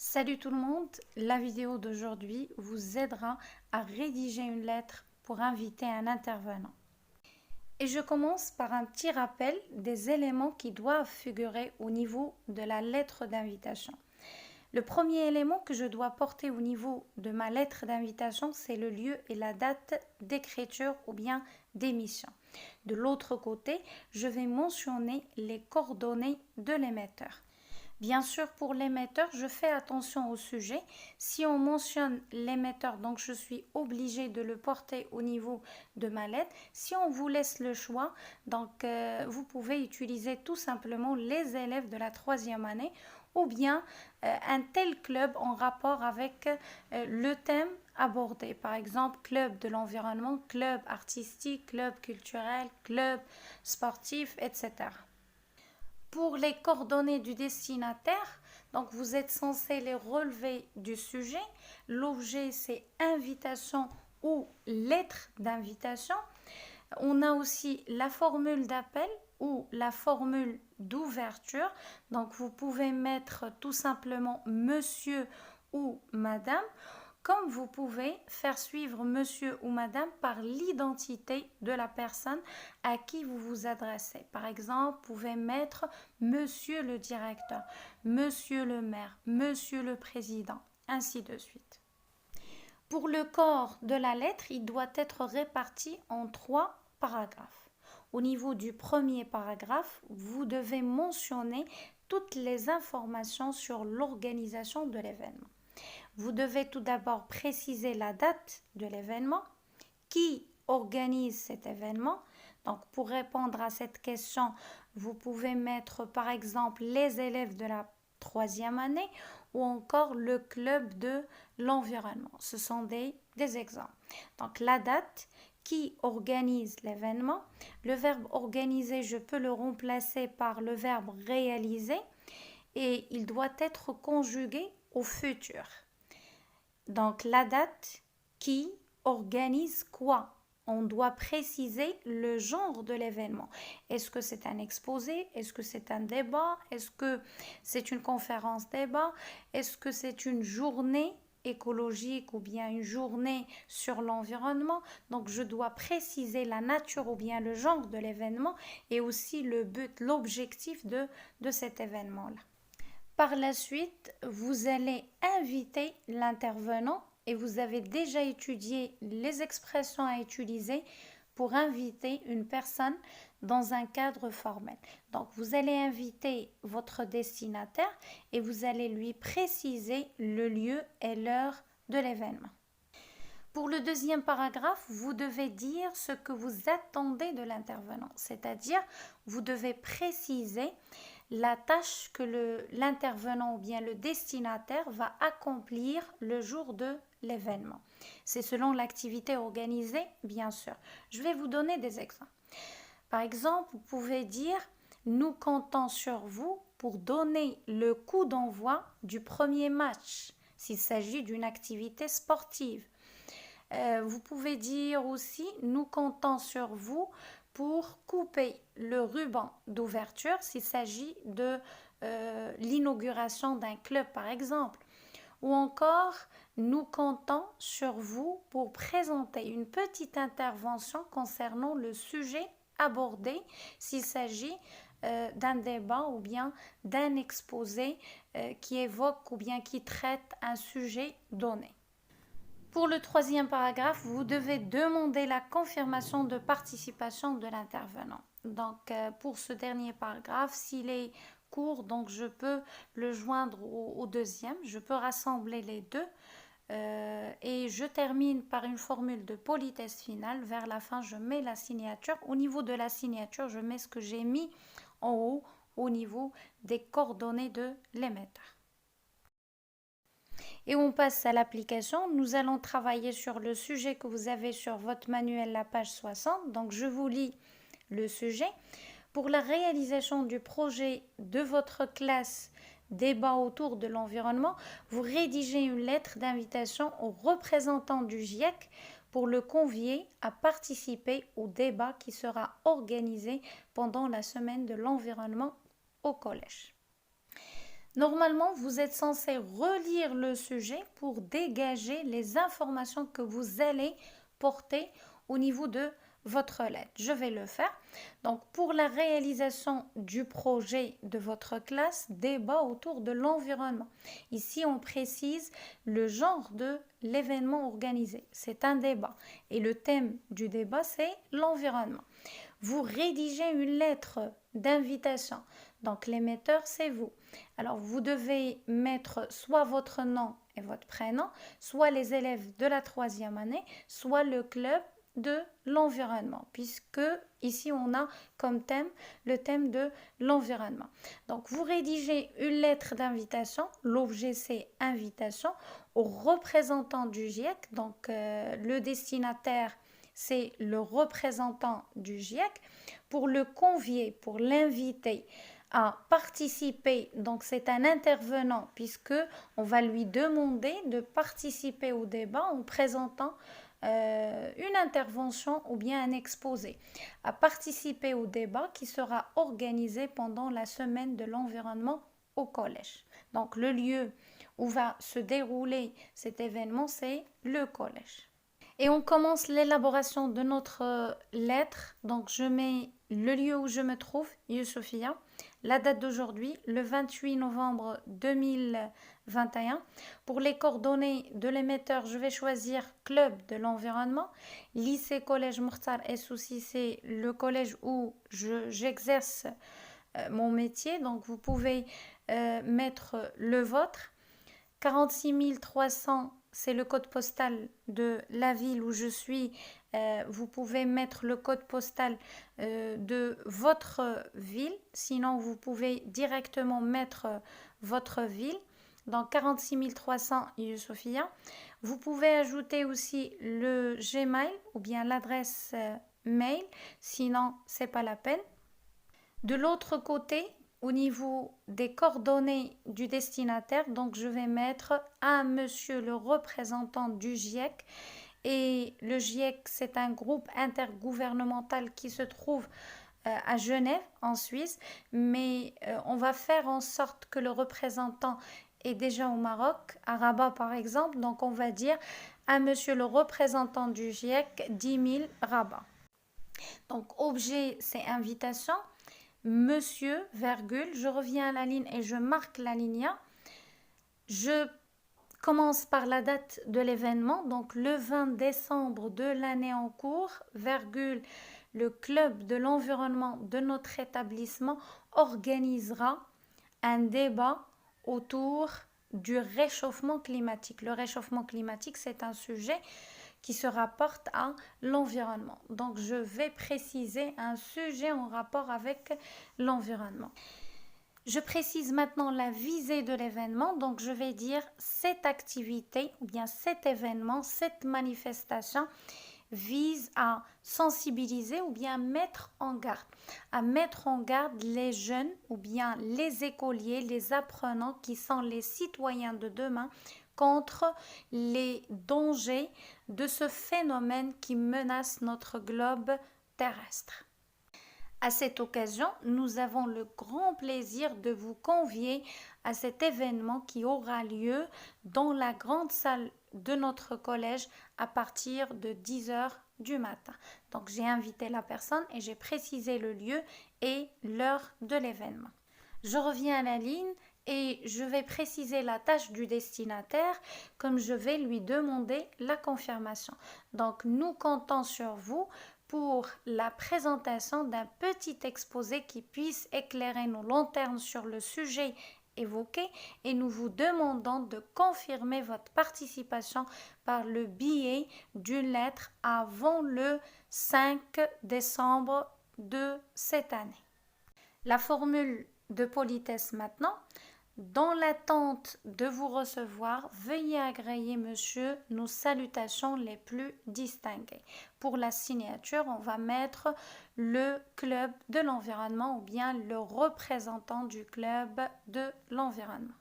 Salut tout le monde, la vidéo d'aujourd'hui vous aidera à rédiger une lettre pour inviter un intervenant. Et je commence par un petit rappel des éléments qui doivent figurer au niveau de la lettre d'invitation. Le premier élément que je dois porter au niveau de ma lettre d'invitation, c'est le lieu et la date d'écriture ou bien d'émission. De l'autre côté, je vais mentionner les coordonnées de l'émetteur. Bien sûr, pour l'émetteur, je fais attention au sujet. Si on mentionne l'émetteur, donc je suis obligée de le porter au niveau de ma lettre. Si on vous laisse le choix, donc vous pouvez utiliser tout simplement les élèves de la troisième année ou bien un tel club en rapport avec le thème abordé. Par exemple, club de l'environnement, club artistique, club culturel, club sportif, etc. Pour les coordonnées du destinataire, donc vous êtes censé les relever du sujet. L'objet, c'est invitation ou lettre d'invitation. On a aussi la formule d'appel ou la formule d'ouverture. Donc vous pouvez mettre tout simplement monsieur ou madame, comme vous pouvez faire suivre monsieur ou madame par l'identité de la personne à qui vous vous adressez. Par exemple, vous pouvez mettre monsieur le directeur, monsieur le maire, monsieur le président, ainsi de suite. Pour le corps de la lettre, il doit être réparti en 3 paragraphes. Au niveau du premier paragraphe, vous devez mentionner toutes les informations sur l'organisation de l'événement. Vous devez tout d'abord préciser la date de l'événement, qui organise cet événement. Donc, pour répondre à cette question, vous pouvez mettre par exemple les élèves de la troisième année ou encore le club de l'environnement. Ce sont des exemples. Donc, la date, qui organise l'événement. Le verbe organiser, je peux le remplacer par le verbe réaliser et il doit être conjugué au futur. Donc, la date, qui organise quoi? On doit préciser le genre de l'événement. Est-ce que c'est un exposé? Est-ce que c'est un débat? Est-ce que c'est une conférence débat? Est-ce que c'est une journée écologique ou bien une journée sur l'environnement? Donc, je dois préciser la nature ou bien le genre de l'événement et aussi le but, l'objectif de cet événement-là. Par la suite, vous allez inviter l'intervenant et vous avez déjà étudié les expressions à utiliser pour inviter une personne dans un cadre formel. Donc, vous allez inviter votre destinataire et vous allez lui préciser le lieu et l'heure de l'événement. Pour le deuxième paragraphe, vous devez dire ce que vous attendez de l'intervenant, c'est-à-dire vous devez préciser la tâche que l'intervenant ou bien le destinataire va accomplir le jour de l'événement. C'est selon l'activité organisée, bien sûr. Je vais vous donner des exemples. Par exemple, vous pouvez dire « Nous comptons sur vous pour donner le coup d'envoi du premier match » s'il s'agit d'une activité sportive. Vous pouvez dire aussi « Nous comptons sur vous pour couper le ruban d'ouverture s'il s'agit de l'inauguration d'un club par exemple. Ou encore, nous comptons sur vous pour présenter une petite intervention concernant le sujet abordé s'il s'agit d'un débat ou bien d'un exposé qui évoque ou bien qui traite un sujet donné. Pour le troisième paragraphe, vous devez demander la confirmation de participation de l'intervenant. Donc, pour ce dernier paragraphe, s'il est court, donc je peux le joindre au deuxième. Je peux rassembler les deux. Et je termine par une formule de politesse finale. Vers la fin, je mets la signature. Au niveau de la signature, je mets ce que j'ai mis en haut au niveau des coordonnées de l'émetteur. Et on passe à l'application. Nous allons travailler sur le sujet que vous avez sur votre manuel, la page 60. Donc, je vous lis le sujet. Pour la réalisation du projet de votre classe débat autour de l'environnement, vous rédigez une lettre d'invitation au représentant du GIEC pour le convier à participer au débat qui sera organisé pendant la semaine de l'environnement au collège. Normalement, vous êtes censé relire le sujet pour dégager les informations que vous allez porter au niveau de votre lettre. Je vais le faire. Donc, pour la réalisation du projet de votre classe, débat autour de l'environnement. Ici, on précise le genre de l'événement organisé. C'est un débat. Et le thème du débat, c'est l'environnement. Vous rédigez une lettre d'invitation. Donc, l'émetteur, c'est vous. Alors, vous devez mettre soit votre nom et votre prénom, soit les élèves de la 3e année, soit le club de l'environnement, puisque ici on a comme thème le thème de l'environnement. Donc vous rédigez une lettre d'invitation, l'objet c'est invitation, au représentant du GIEC, donc le destinataire c'est le représentant du GIEC, pour le convier, pour l'inviter à participer, donc c'est un intervenant puisque on va lui demander de participer au débat en présentant une intervention ou bien un exposé, à participer au débat qui sera organisé pendant la semaine de l'environnement au collège. Donc le lieu où va se dérouler cet événement, c'est le collège. Et on commence l'élaboration de notre lettre. Donc je mets le lieu où je me trouve, Youssoufia, la date d'aujourd'hui, le 28 novembre 2021. Pour les coordonnées de l'émetteur, je vais choisir Club de l'environnement. Lycée Collège Mokhtar Essoussi, c'est le collège où j'exerce mon métier. Donc vous pouvez mettre le vôtre. 46 300, c'est le code postal de la ville où je suis. Vous pouvez mettre le code postal de votre ville. Sinon, vous pouvez directement mettre votre ville. Dans 46 300 Youssoufia. Vous pouvez ajouter aussi le Gmail ou bien l'adresse mail. Sinon, c'est pas la peine. De l'autre côté, au niveau des coordonnées du destinataire, donc je vais mettre à monsieur le représentant du GIEC. Et le GIEC, c'est un groupe intergouvernemental qui se trouve à Genève, en Suisse. Mais on va faire en sorte que le représentant est déjà au Maroc, à Rabat par exemple. Donc on va dire à monsieur le représentant du GIEC, 10 000 Rabat. Donc objet, c'est invitation. Monsieur, virgule, je reviens à la ligne et je marque la ligne. Je commence par la date de l'événement, donc le 20 décembre de l'année en cours, virgule, le club de l'environnement de notre établissement organisera un débat autour du réchauffement climatique. Le réchauffement climatique, c'est un sujet qui se rapporte à l'environnement. Donc, je vais préciser un sujet en rapport avec l'environnement. Je précise maintenant la visée de l'événement. Donc, je vais dire cette activité ou bien cet événement, cette manifestation vise à sensibiliser ou bien mettre en garde. À mettre en garde les jeunes ou bien les écoliers, les apprenants qui sont les citoyens de demain contre les dangers de ce phénomène qui menace notre globe terrestre. À cette occasion, nous avons le grand plaisir de vous convier à cet événement qui aura lieu dans la grande salle de notre collège à partir de 10h du matin. Donc j'ai invité la personne et j'ai précisé le lieu et l'heure de l'événement. Je reviens à la ligne et je vais préciser la tâche du destinataire comme je vais lui demander la confirmation. Donc nous comptons sur vous pour la présentation d'un petit exposé qui puisse éclairer nos lanternes sur le sujet évoqué et nous vous demandons de confirmer votre participation par le biais d'une lettre avant le 5 décembre de cette année. La formule de politesse maintenant. Dans l'attente de vous recevoir, veuillez agréer, monsieur, nos salutations les plus distinguées. Pour la signature, on va mettre le club de l'environnement ou bien le représentant du club de l'environnement.